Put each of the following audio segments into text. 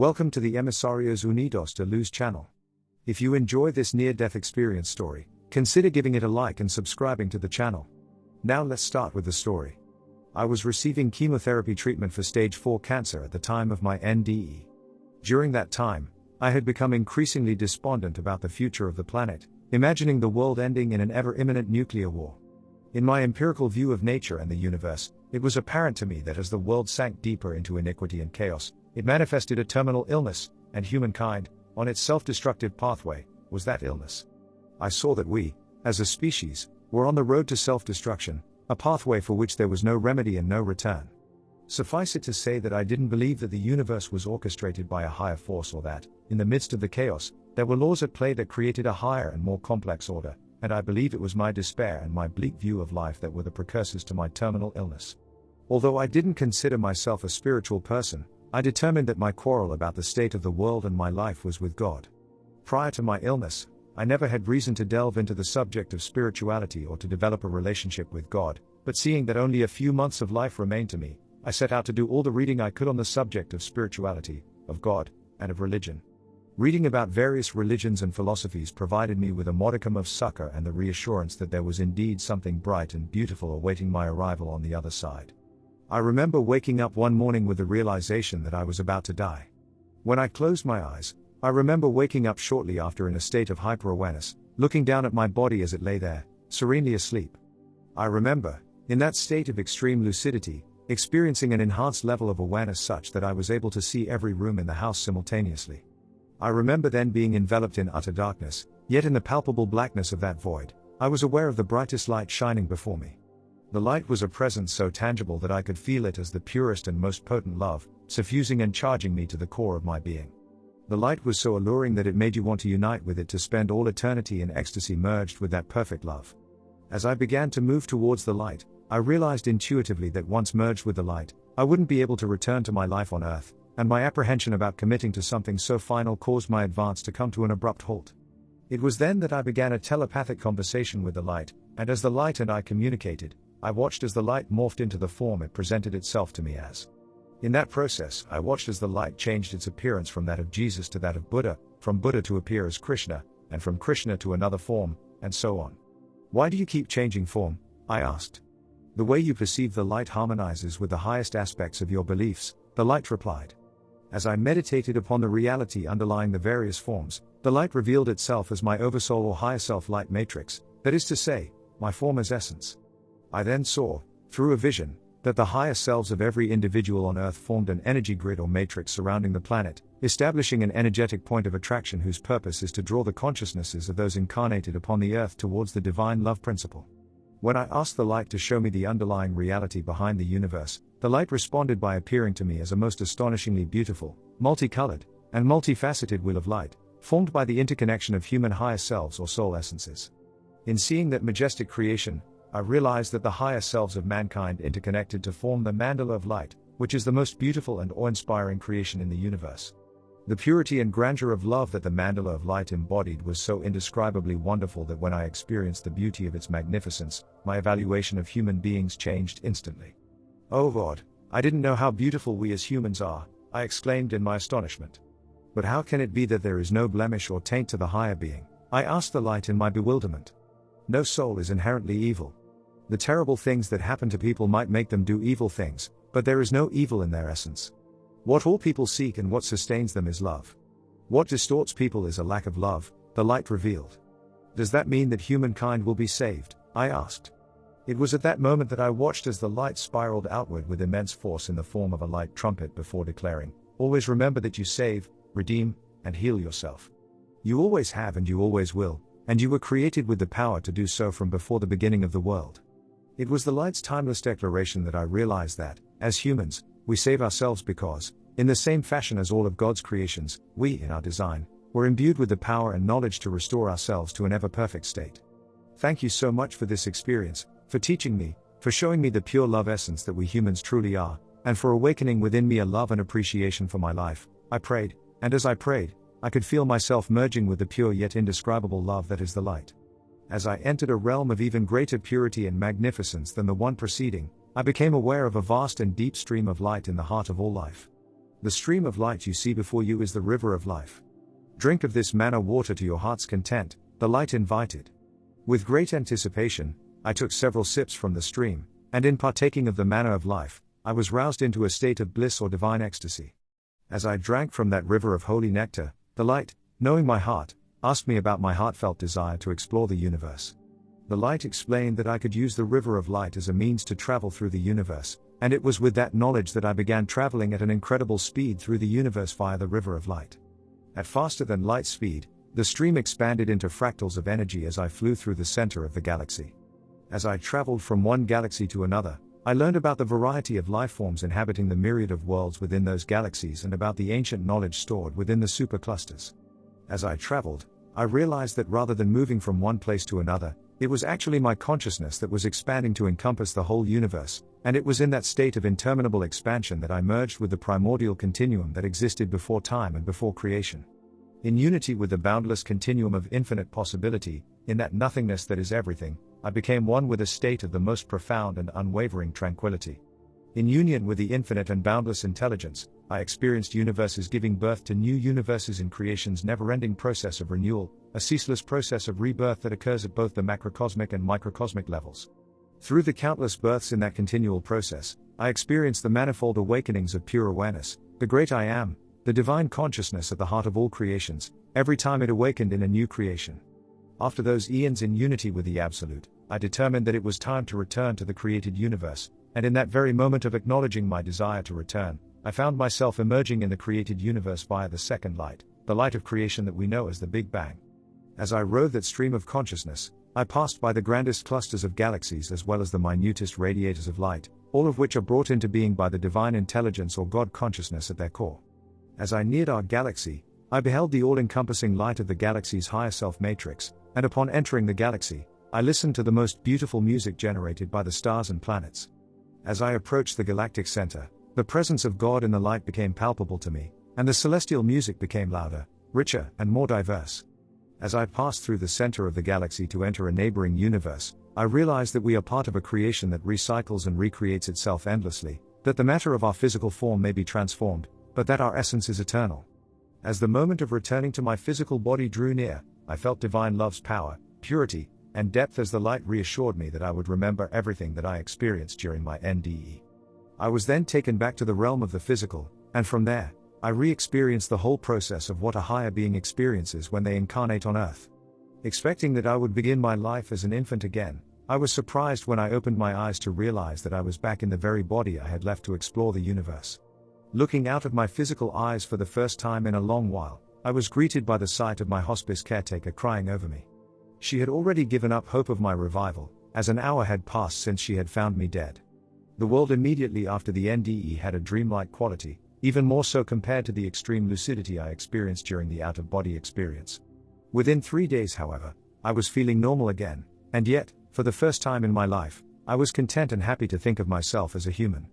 Welcome to the Emisarios Unidos de Luz channel. If you enjoy this near-death experience story, consider giving it a like and subscribing to the channel. Now let's start with the story. I was receiving chemotherapy treatment for stage 4 cancer at the time of my NDE. During that time, I had become increasingly despondent about the future of the planet, imagining the world ending in an ever-imminent nuclear war. In my empirical view of nature and the universe, it was apparent to me that as the world sank deeper into iniquity and chaos, it manifested a terminal illness, and humankind, on its self-destructive pathway, was that illness. I saw that we, as a species, were on the road to self-destruction, a pathway for which there was no remedy and no return. Suffice it to say that I didn't believe that the universe was orchestrated by a higher force or that, in the midst of the chaos, there were laws at play that created a higher and more complex order, and I believe it was my despair and my bleak view of life that were the precursors to my terminal illness. Although I didn't consider myself a spiritual person, I determined that my quarrel about the state of the world and my life was with God. Prior to my illness, I never had reason to delve into the subject of spirituality or to develop a relationship with God, but seeing that only a few months of life remained to me, I set out to do all the reading I could on the subject of spirituality, of God, and of religion. Reading about various religions and philosophies provided me with a modicum of succor and the reassurance that there was indeed something bright and beautiful awaiting my arrival on the other side. I remember waking up one morning with the realization that I was about to die. When I closed my eyes, I remember waking up shortly after in a state of hyper-awareness, looking down at my body as it lay there, serenely asleep. I remember, in that state of extreme lucidity, experiencing an enhanced level of awareness such that I was able to see every room in the house simultaneously. I remember then being enveloped in utter darkness, yet in the palpable blackness of that void, I was aware of the brightest light shining before me. The light was a presence so tangible that I could feel it as the purest and most potent love, suffusing and charging me to the core of my being. The light was so alluring that it made you want to unite with it to spend all eternity in ecstasy merged with that perfect love. As I began to move towards the light, I realized intuitively that once merged with the light, I wouldn't be able to return to my life on earth, and my apprehension about committing to something so final caused my advance to come to an abrupt halt. It was then that I began a telepathic conversation with the light, and as the light and I communicated, I watched as the light morphed into the form it presented itself to me as. In that process, I watched as the light changed its appearance from that of Jesus to that of Buddha, from Buddha to appear as Krishna, and from Krishna to another form, and so on. Why do you keep changing form? I asked. The way you perceive the light harmonizes with the highest aspects of your beliefs, the light replied. As I meditated upon the reality underlying the various forms, the light revealed itself as my oversoul or higher self light matrix, that is to say, my form as essence. I then saw, through a vision, that the higher selves of every individual on Earth formed an energy grid or matrix surrounding the planet, establishing an energetic point of attraction whose purpose is to draw the consciousnesses of those incarnated upon the Earth towards the divine love principle. When I asked the light to show me the underlying reality behind the universe, the light responded by appearing to me as a most astonishingly beautiful, multicolored, and multifaceted wheel of light, formed by the interconnection of human higher selves or soul essences. In seeing that majestic creation, I realized that the higher selves of mankind interconnected to form the mandala of light, which is the most beautiful and awe-inspiring creation in the universe. The purity and grandeur of love that the mandala of light embodied was so indescribably wonderful that when I experienced the beauty of its magnificence, my evaluation of human beings changed instantly. Oh God, I didn't know how beautiful we as humans are, I exclaimed in my astonishment. But how can it be that there is no blemish or taint to the higher being? I asked the light in my bewilderment. No soul is inherently evil. The terrible things that happen to people might make them do evil things, but there is no evil in their essence. What all people seek and what sustains them is love. What distorts people is a lack of love, the light revealed. Does that mean that humankind will be saved? I asked. It was at that moment that I watched as the light spiraled outward with immense force in the form of a light trumpet before declaring, "Always remember that you save, redeem, and heal yourself. You always have and you always will, and you were created with the power to do so from before the beginning of the world." It was the light's timeless declaration that I realized that, as humans, we save ourselves because, in the same fashion as all of God's creations, we, in our design, were imbued with the power and knowledge to restore ourselves to an ever-perfect state. Thank you so much for this experience, for teaching me, for showing me the pure love essence that we humans truly are, and for awakening within me a love and appreciation for my life, I prayed, and as I prayed, I could feel myself merging with the pure yet indescribable love that is the light. As I entered a realm of even greater purity and magnificence than the one preceding, I became aware of a vast and deep stream of light in the heart of all life. The stream of light you see before you is the river of life. Drink of this manna water to your heart's content, the light invited. With great anticipation, I took several sips from the stream, and in partaking of the manna of life, I was roused into a state of bliss or divine ecstasy. As I drank from that river of holy nectar, the light, knowing my heart, asked me about my heartfelt desire to explore the universe. The light explained that I could use the river of light as a means to travel through the universe, and it was with that knowledge that I began traveling at an incredible speed through the universe via the river of light. At faster than light speed, the stream expanded into fractals of energy as I flew through the center of the galaxy. As I traveled from one galaxy to another, I learned about the variety of life forms inhabiting the myriad of worlds within those galaxies and about the ancient knowledge stored within the superclusters. As I traveled, I realized that rather than moving from one place to another, it was actually my consciousness that was expanding to encompass the whole universe, and it was in that state of interminable expansion that I merged with the primordial continuum that existed before time and before creation. In unity with the boundless continuum of infinite possibility, in that nothingness that is everything, I became one with a state of the most profound and unwavering tranquility. In union with the infinite and boundless intelligence, I experienced universes giving birth to new universes in creation's never-ending process of renewal, a ceaseless process of rebirth that occurs at both the macrocosmic and microcosmic levels. Through the countless births in that continual process, I experienced the manifold awakenings of pure awareness, the great I Am, the divine consciousness at the heart of all creations, every time it awakened in a new creation. After those eons in unity with the Absolute, I determined that it was time to return to the created universe, and in that very moment of acknowledging my desire to return, I found myself emerging in the created universe via the second light, the light of creation that we know as the Big Bang. As I rode that stream of consciousness, I passed by the grandest clusters of galaxies as well as the minutest radiators of light, all of which are brought into being by the divine intelligence or God consciousness at their core. As I neared our galaxy, I beheld the all-encompassing light of the galaxy's higher self matrix, and upon entering the galaxy, I listened to the most beautiful music generated by the stars and planets. As I approached the galactic center, the presence of God in the light became palpable to me, and the celestial music became louder, richer, and more diverse. As I passed through the center of the galaxy to enter a neighboring universe, I realized that we are part of a creation that recycles and recreates itself endlessly, that the matter of our physical form may be transformed, but that our essence is eternal. As the moment of returning to my physical body drew near, I felt divine love's power, purity, and depth as the light reassured me that I would remember everything that I experienced during my NDE. I was then taken back to the realm of the physical, and from there, I re-experienced the whole process of what a higher being experiences when they incarnate on Earth. Expecting that I would begin my life as an infant again, I was surprised when I opened my eyes to realize that I was back in the very body I had left to explore the universe. Looking out of my physical eyes for the first time in a long while, I was greeted by the sight of my hospice caretaker crying over me. She had already given up hope of my revival, as an hour had passed since she had found me dead. The world immediately after the NDE had a dreamlike quality, even more so compared to the extreme lucidity I experienced during the out-of-body experience. Within 3 days, however, I was feeling normal again, and yet, for the first time in my life, I was content and happy to think of myself as a human.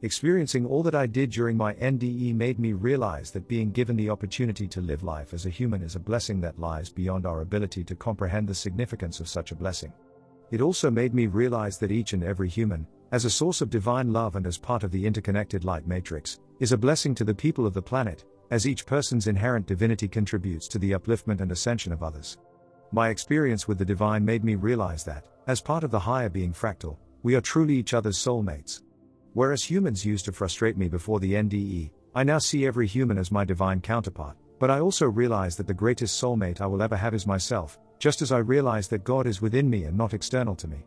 Experiencing all that I did during my NDE made me realize that being given the opportunity to live life as a human is a blessing that lies beyond our ability to comprehend the significance of such a blessing. It also made me realize that each and every human, as a source of divine love and as part of the interconnected light matrix, is a blessing to the people of the planet, as each person's inherent divinity contributes to the upliftment and ascension of others. My experience with the divine made me realize that, as part of the higher being fractal, we are truly each other's soulmates. Whereas humans used to frustrate me before the NDE, I now see every human as my divine counterpart, but I also realize that the greatest soulmate I will ever have is myself, just as I realize that God is within me and not external to me.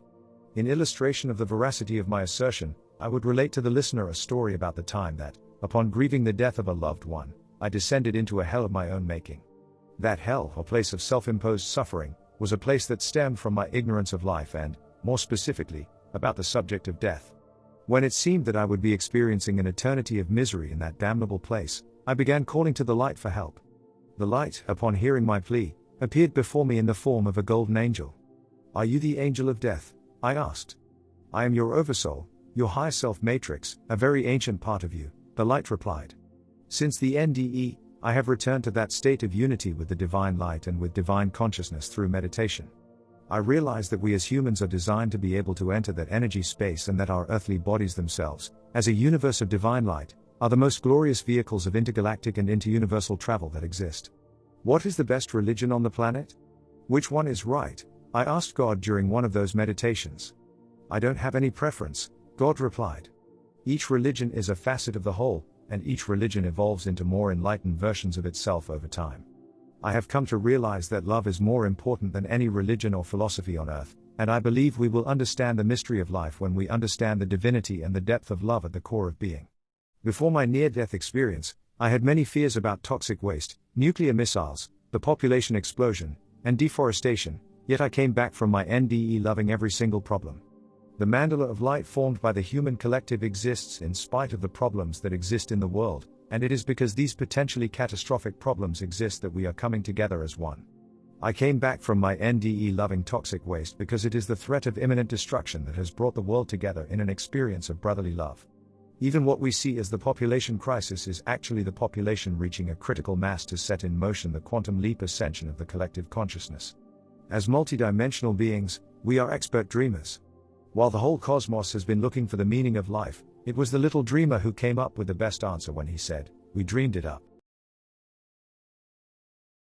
In illustration of the veracity of my assertion, I would relate to the listener a story about the time that, upon grieving the death of a loved one, I descended into a hell of my own making. That hell, or place of self-imposed suffering, was a place that stemmed from my ignorance of life and, more specifically, about the subject of death. When it seemed that I would be experiencing an eternity of misery in that damnable place, I began calling to the light for help. The light, upon hearing my plea, appeared before me in the form of a golden angel. "Are you the angel of death?" I asked. "I am your oversoul, your high self matrix, a very ancient part of you," the light replied. "Since the NDE, I have returned to that state of unity with the divine light and with divine consciousness through meditation. I realize that we as humans are designed to be able to enter that energy space and that our earthly bodies themselves, as a universe of divine light, are the most glorious vehicles of intergalactic and interuniversal travel that exist. What is the best religion on the planet? Which one is right? I asked God during one of those meditations. I don't have any preference, God replied. Each religion is a facet of the whole, and each religion evolves into more enlightened versions of itself over time. I have come to realize that love is more important than any religion or philosophy on earth, and I believe we will understand the mystery of life when we understand the divinity and the depth of love at the core of being. Before my near-death experience, I had many fears about toxic waste, nuclear missiles, the population explosion, and deforestation, yet I came back from my NDE loving every single problem. The mandala of light formed by the human collective exists in spite of the problems that exist in the world, and it is because these potentially catastrophic problems exist that we are coming together as one. I came back from my NDE loving toxic waste because it is the threat of imminent destruction that has brought the world together in an experience of brotherly love. Even what we see as the population crisis is actually the population reaching a critical mass to set in motion the quantum leap ascension of the collective consciousness. As multidimensional beings, we are expert dreamers. While the whole cosmos has been looking for the meaning of life, it was the little dreamer who came up with the best answer when he said, "We dreamed it up."